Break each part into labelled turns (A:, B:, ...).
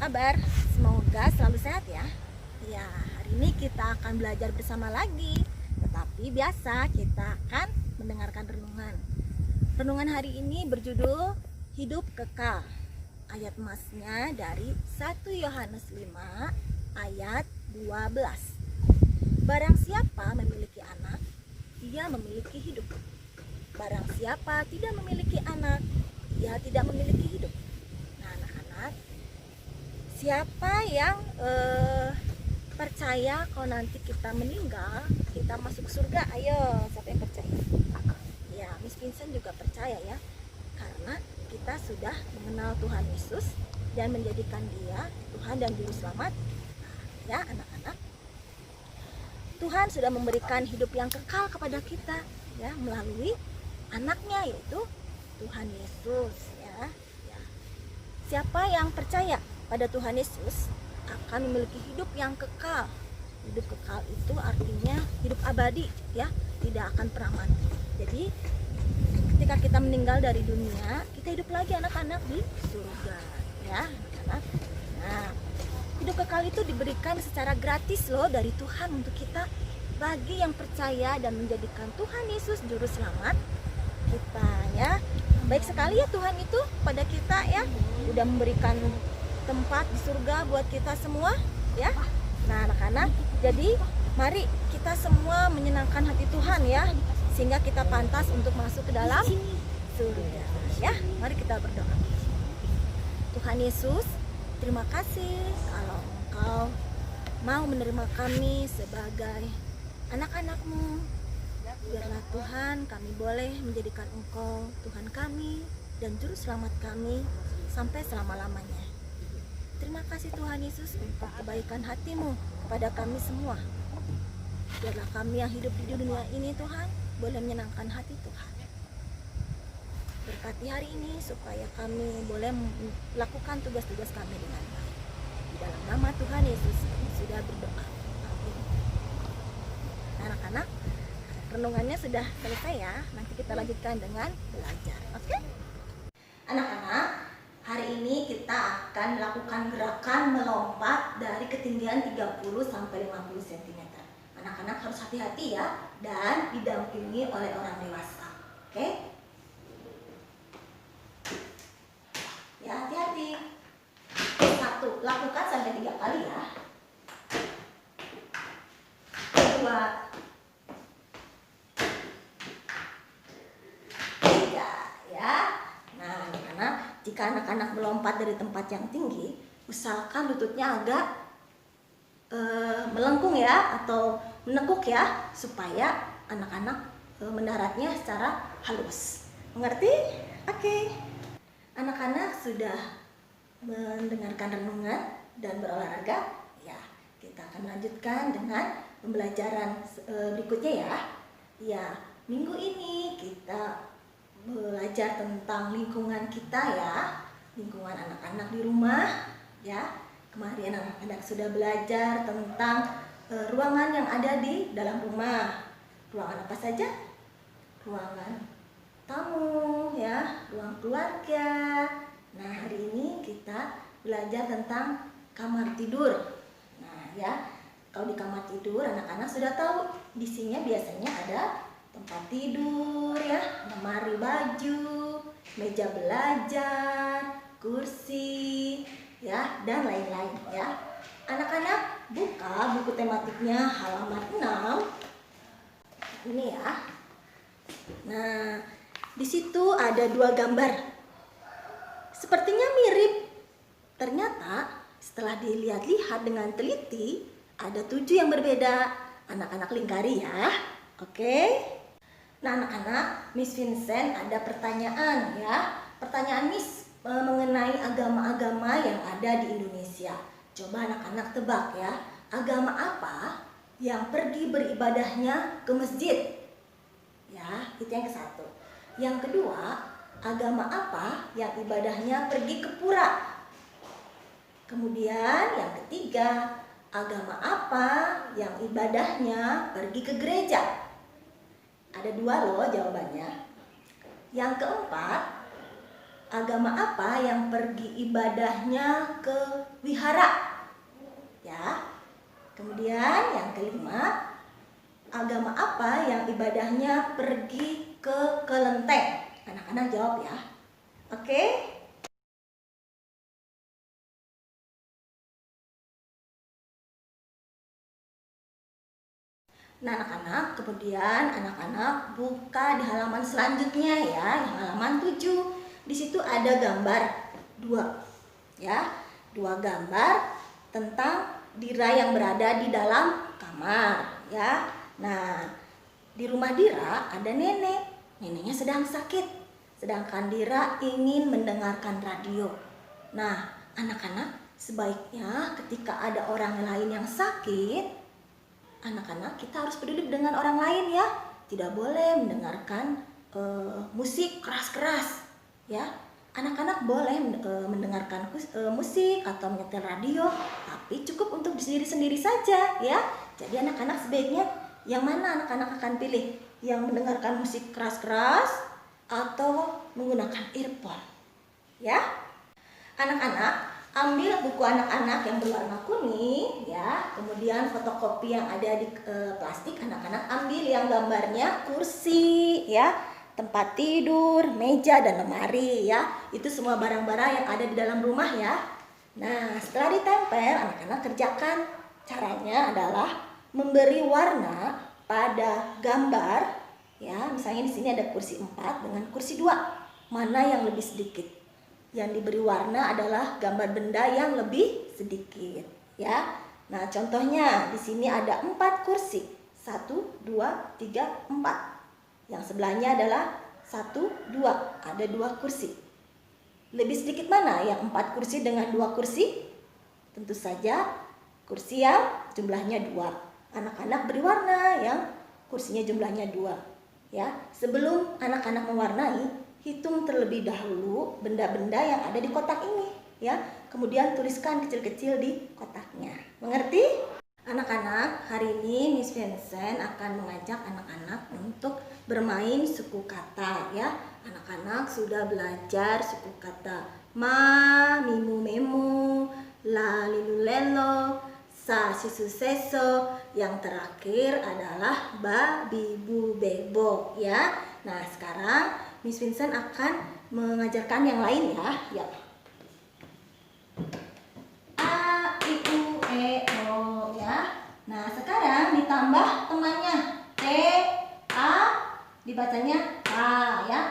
A: kabar? Semoga selalu sehat ya. Ya, hari ini kita akan belajar bersama lagi. Tetapi biasa kita akan mendengarkan renungan. Renungan hari ini berjudul Hidup Kekal. Ayat emasnya dari 1 Yohanes 5 ayat 12. Barang siapa memiliki anak, dia memiliki hidup. Barang siapa tidak memiliki anak, dia tidak memiliki hidup. Nah, anak-anak, siapa yang percaya kalau nanti kita meninggal, kita masuk surga? Ayo, siapa yang percaya? Ya, Miss Vincent juga percaya ya, karena kita sudah mengenal Tuhan Yesus dan menjadikan Dia Tuhan dan Juru Selamat. Nah, ya anak-anak, Tuhan sudah memberikan hidup yang kekal kepada kita ya melalui anaknya, yaitu Tuhan Yesus ya. Siapa yang percaya pada Tuhan Yesus akan memiliki hidup yang kekal. Hidup kekal itu artinya hidup abadi ya, tidak akan pernah mati. Jadi ketika kita meninggal dari dunia, kita hidup lagi anak-anak di surga ya anak-anak. Nah, hidup kekal itu diberikan secara gratis loh dari Tuhan untuk kita, bagi yang percaya dan menjadikan Tuhan Yesus Juru Selamat kita ya. Baik sekali ya Tuhan itu pada kita ya, udah memberikan tempat di surga buat kita semua ya. Nah anak-anak, jadi mari kita semua menyenangkan hati Tuhan ya, sehingga kita pantas untuk masuk ke dalam surga ya. Mari kita berdoa. Tuhan Yesus, terima kasih kalau Engkau mau menerima kami sebagai anak-anak-Mu. Biarlah Tuhan, kami boleh menjadikan Engkau Tuhan kami dan Juru Selamat kami sampai selama-lamanya. Terima kasih Tuhan Yesus untuk kebaikan hati-Mu kepada kami semua. Biarlah kami yang hidup di dunia ini Tuhan boleh menyenangkan hati Tuhan. Berkati hari ini supaya kami boleh melakukan tugas-tugas kami dengan baik. Di dalam nama Tuhan Yesus kami sudah berdoa. Amin. Anak-anak, renungannya sudah selesai ya. Nanti kita lanjutkan dengan belajar. Oke? Anak-anak, hari ini kita akan melakukan gerakan melompat dari ketinggian 30 sampai 50 cm. Anak-anak harus hati-hati ya, dan didampingi oleh orang dewasa. Oke? Ya, hati-hati. 1, lakukan sampai 3 kali ya. 2, 3 ya. Nah, anak-anak, jika anak-anak melompat dari tempat yang tinggi, usahakan lututnya agak melengkung ya, atau menekuk ya, supaya anak-anak mendaratnya secara halus. Mengerti? Oke. Anak-anak sudah mendengarkan renungan dan berolahraga ya. Kita akan lanjutkan dengan pembelajaran berikutnya ya. Ya, minggu ini kita belajar tentang lingkungan kita ya, lingkungan anak-anak di rumah ya. Kemarin anak-anak sudah belajar tentang ruangan yang ada di dalam rumah. Ruangan apa saja? Ruangan tamu ya, ruang keluarga. Nah, hari ini kita belajar tentang kamar tidur. Nah ya, kalau di kamar tidur anak-anak sudah tahu isinya biasanya ada tempat tidur ya, lemari baju, meja belajar, kursi ya, dan lain-lain ya. Anak-anak buka buku tematiknya halaman 6 ini ya. Nah, di situ ada 2 gambar. Sepertinya mirip. Ternyata setelah dilihat-lihat dengan teliti, ada 7 yang berbeda. Anak-anak lingkari ya. Oke. Nah, anak-anak, Miss Vincent ada pertanyaan ya. Pertanyaan Miss mengenai agama-agama yang ada di Indonesia. Coba anak-anak tebak ya. Agama apa yang pergi beribadahnya ke masjid? Ya, itu yang ke-1. Yang kedua, agama apa yang ibadahnya pergi ke pura? Kemudian yang ketiga, agama apa yang ibadahnya pergi ke gereja? Ada 2 loh jawabannya. Yang keempat, agama apa yang pergi ibadahnya ke wihara? Ya. Kemudian yang kelima, agama apa yang ibadahnya pergi ke kelenteng? Anak-anak jawab ya. Oke? Nah, anak-anak, kemudian anak-anak buka di halaman selanjutnya ya, yang halaman 7. Di situ ada gambar dua, ya, dua gambar tentang Dira yang berada di dalam kamar, ya. Nah, di rumah Dira ada nenek. Neneknya sedang sakit, sedangkan Dira ingin mendengarkan radio. Nah, anak-anak, sebaiknya ketika ada orang lain yang sakit, anak-anak kita harus peduli dengan orang lain ya. Tidak boleh mendengarkan musik keras-keras ya. Anak-anak boleh mendengarkan musik atau menyetel radio, tapi cukup untuk diri sendiri saja ya. Jadi anak-anak sebaiknya yang mana anak-anak akan pilih? Yang mendengarkan musik keras-keras atau menggunakan earphone? Ya. Anak-anak, ambil buku anak-anak yang berwarna kuning ya, kemudian fotokopi yang ada di plastik. Anak-anak ambil yang gambarnya kursi ya, tempat tidur, meja dan lemari ya. Itu semua barang-barang yang ada di dalam rumah ya. Nah, setelah ditempel, anak-anak kerjakan. Caranya adalah memberi warna pada gambar ya. Misalnya di sini ada kursi 4 dengan kursi 2. Mana yang lebih sedikit? Yang diberi warna adalah gambar benda yang lebih sedikit ya. Nah, contohnya di sini ada 4 kursi. 1, 2, 3, 4. Yang sebelahnya adalah 1, 2. Ada 2 kursi. Lebih sedikit mana? Yang 4 kursi dengan 2 kursi? Tentu saja kursi yang jumlahnya 2. Anak-anak beri warna yang kursinya jumlahnya 2 ya. Sebelum anak-anak mewarnai, hitung terlebih dahulu benda-benda yang ada di kotak ini ya. Kemudian tuliskan kecil-kecil di kotaknya. Mengerti? Anak-anak, hari ini Miss Vincent akan mengajak anak-anak untuk bermain suku kata ya. Anak-anak sudah belajar suku kata ma, mimu, memu, la, lilu, lelo, sa, sisu, seso. Yang terakhir adalah ba, bibu, bebo ya. Nah, sekarang Miss Vincent akan mengajarkan yang lain ya. Ya. A, I, U, E, O ya. Nah, sekarang ditambah temannya. T, A dibacanya A ya.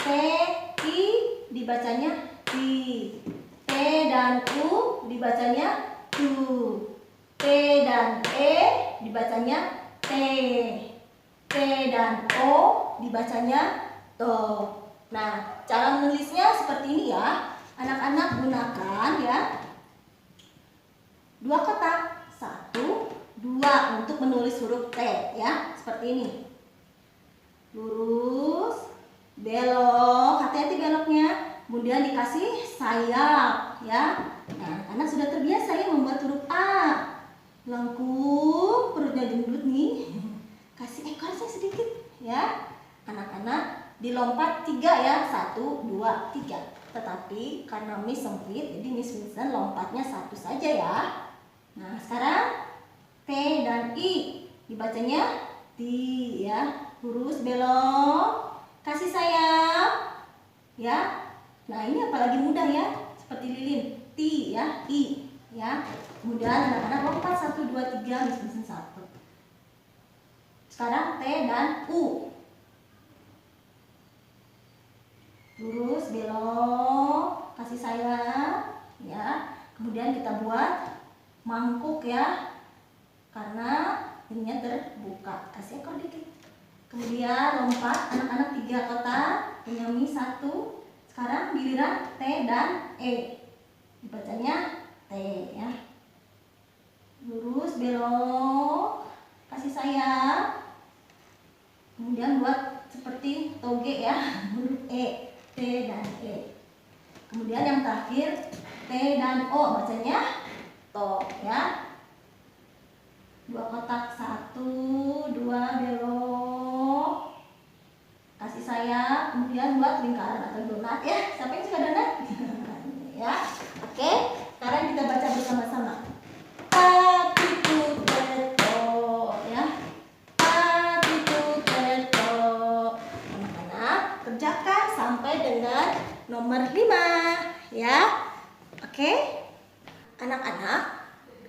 A: T, I dibacanya I. T dan U dibacanya Tu. T dan E dibacanya T. T dan O dibacanya To. Nah, cara menulisnya seperti ini ya. Anak-anak gunakan ya 2 kotak. 1, 2 untuk menulis huruf T ya. Seperti ini. Lurus, belok, hati-hati beloknya. Kemudian dikasih sayap ya. Nah, anak sudah terbiasa ya membuat huruf A. Lengkung, perutnya gendut nih. Kasih ekornya sedikit ya. Anak-anak dilompat 3 ya. 1, 2, 3. Tetapi karena Miss sempit, jadi Miss Vincent lompatnya 1 saja ya. Nah, sekarang T dan I dibacanya Ti ya. Lurus, belok, kasih sayap ya. Nah, ini apalagi mudah ya. Seperti lilin. Ti ya, I ya. Kemudian anak-anak lompat 1, 2, 3, Miss Vincent 1. Sekarang T dan U. Lurus, belok, kasih sayap ya. Kemudian kita buat mangkuk ya, karena ininya terbuka. Kasih ekor dikit. Kemudian lompat anak-anak 3 kotak, punya Mi 1. Sekarang giliran T dan E. Dibacanya T ya. Lurus, belok, kasih sayap. Kemudian buat seperti toge ya, huruf E. T dan E. Kemudian yang terakhir T dan O, bacanya To ya. 2 kotak, 1, 2, belok, kasih sayang, kemudian buat lingkaran atau donat ya. Siapa yang suka donat? Ya, oke. Sekarang kita baca bersama-sama. Patitu teto, ya. Patitu teto. Anak-anak kerjakan sampai dengan nomor 5, ya. Oke.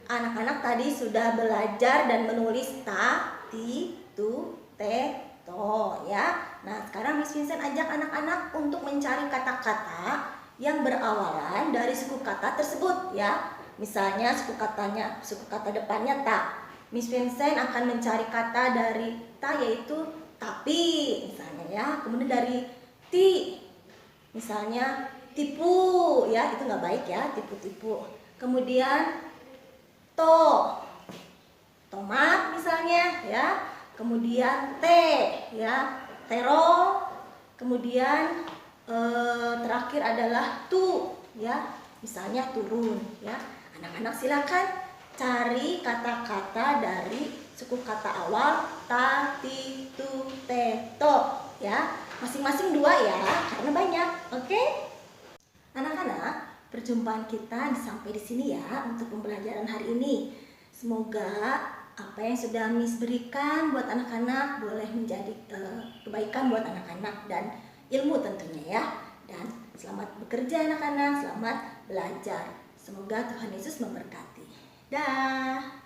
A: Anak-anak tadi sudah belajar dan menulis ta, ti, tu, te, to, ya. Nah, sekarang Miss Vincent ajak anak-anak untuk mencari kata-kata yang berawalan dari suku kata tersebut, ya. Misalnya suku kata depannya ta. Miss Vincent akan mencari kata dari ta, yaitu tapi, misalnya, ya. Kemudian dari ti, misalnya tipu, ya. Itu nggak baik, ya, tipu-tipu. Kemudian tomat misalnya, ya. Kemudian ya, terong. Kemudian terakhir adalah ya, misalnya turun, ya. Anak-anak silakan cari kata-kata dari suku kata awal ta, ti, tu, te, to, ya. Masing-masing 2 ya, karena banyak. Oke? Anak-anak, perjumpaan kita sampai di sini ya untuk pembelajaran hari ini. Semoga apa yang sudah Miss berikan buat anak-anak boleh menjadi kebaikan buat anak-anak dan ilmu tentunya, ya. Dan selamat bekerja anak-anak, selamat belajar. Semoga Tuhan Yesus memberkati. Dah.